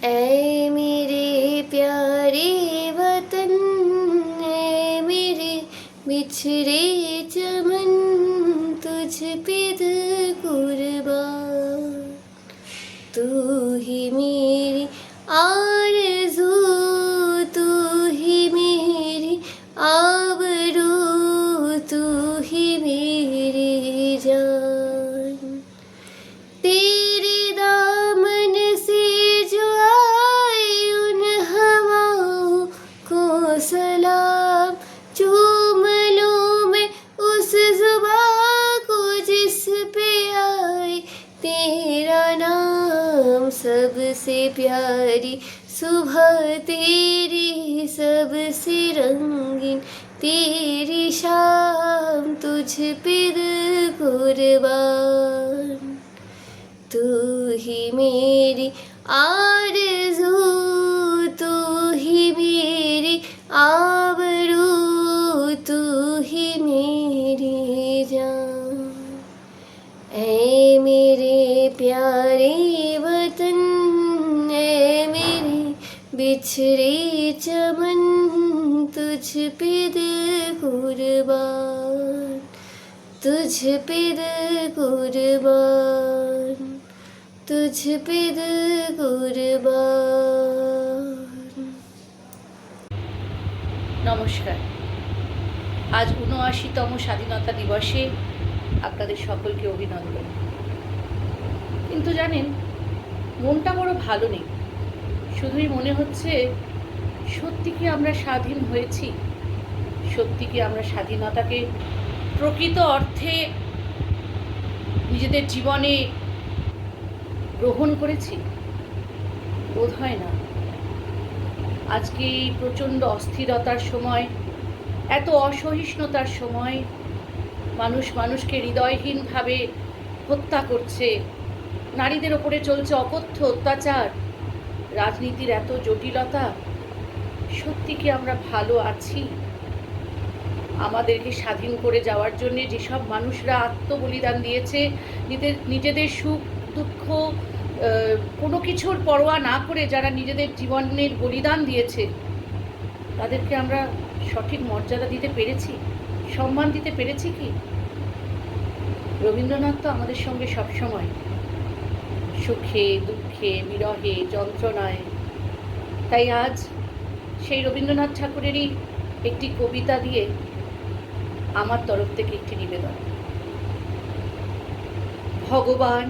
ऐ मेरे प्यारे वतन, ऐ मेरे बिछड़े चमन, तुझ पे दिल कुर्बान। तू ही मेरी आरज़ू, तू ही मेरी आबरू, तू ही मेरी जान। तेरे दामन से जो आए उन हवाओं को सलाम, चूम लूं मैं उस ज़ुबां को जिस पे आए तेरा नाम। सबसे प्यारी सुबह तेरी, सबसे रंगीन तेरी शाम, तुझ पे दिल कुर्बान। तू ही मेरी आरज़ू, तू ही मेरी आबरू, तू ही मेरी जान। ऐ मेरे प्यारे वतन, ऐ मेरे बिछड़े चमन, तुझ पे दिल कुर्बान, तुझ पे दिल कुर्बान, तुझ पे दिल कुर्बान। নমস্কার। আজ ৭৯তম স্বাধীনতা দিবসে আপনাদের সকলকে অভিনন্দন। কিন্তু জানেন, মনটা বড় ভালো নেই। শুধুই মনে হচ্ছে, সত্যি কি আমরা স্বাধীন হয়েছি? সত্যি কি আমরা স্বাধীনতাকে প্রকৃত অর্থে নিজেদের জীবনে গ্রহণ করেছি? বোধ হয় না। আজকে এই প্রচণ্ড অস্থিরতার সময়, এত অসহিষ্ণুতার সময়, মানুষ মানুষকে হৃদয়হীনভাবে হত্যা করছে, নারীদের ওপরে চলছে অকথ্য অত্যাচার, রাজনীতির এত জটিলতা, সত্যি কি আমরা ভালো আছি? আমাদেরকে স্বাধীন করে যাওয়ার জন্য যেসব মানুষরা আত্মবলিদান দিয়েছে, নিজেদের সুখ দুঃখ কোনো কিছুর পরোয়া না করে যারা নিজেদের জীবনের বলিদান দিয়েছে, তাদেরকে আমরা সঠিক মর্যাদা দিতে পেরেছি? সম্মান দিতে পেরেছি কি? রবীন্দ্রনাথ তো আমাদের সঙ্গে সবসময় সুখে দুঃখে বিরহে যন্ত্রণায়। তাই আজ সেই রবীন্দ্রনাথ ঠাকুরেরই একটি কবিতা দিয়ে আমার তরফ থেকে একটি নিবেদন। ভগবান,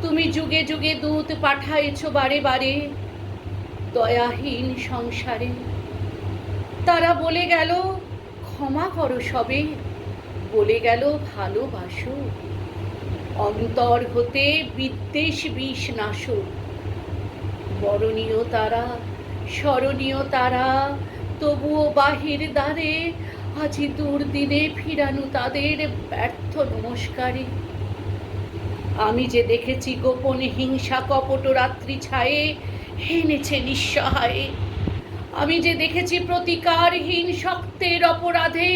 তুমি যুগে যুগে দূত পাঠায়েছ বারে বারে দয়াহীন সংসারে। তারা বলে গেল ক্ষমা করো সবে, বলে গেল ভালোবাসো, অন্তর হতে বিদ্বেষ বিষ নাশো। বরণীয় তারা, স্মরণীয় তারা, তবুও বাহির দ্বারে আজি দুর্দিনে ফিরানো তাদের ব্যর্থ নমস্কারে। আমি যে দেখেছি গোপনে হিংসা কপট রাত্রি ছায়ে হেনেছে নিঃসহায়ে। আমি যে দেখেছি প্রতিকারহীন শক্তের অপরাধে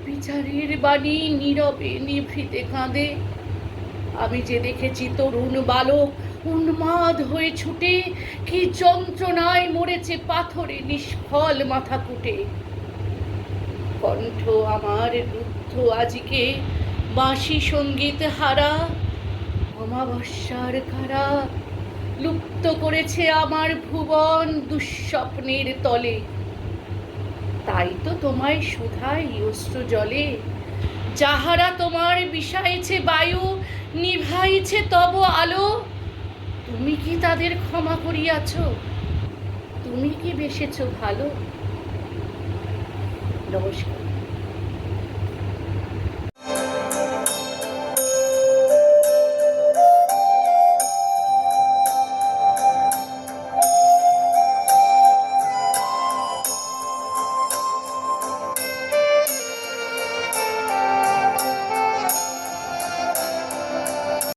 বিচারের বাণী নীরবে নিভৃতে কাঁদে। আমি যে দেখেছি তরুণ বালক উন্মাদ হয়ে ছুটে কি যন্ত্রণায় মরেছে পাথরে নিষ্ফল মাথা কুটে। কণ্ঠ আমার রুদ্ধ আজিকে বাঁশি সঙ্গীত হারা, অমাবস্যার কারা লুপ্ত করেছে আমার ভুবন দুঃস্বপ্নের তলে। তাই তো তোমায় শুধাই অশ্রু জলে, যাহারা তোমার বিষাইছে বায়ু, নিভাইছে তব আলো। তুমি কি তাদের ক্ষমা করিয়াছ? তুমি কি বেসেছ ভালো? নমস্কার।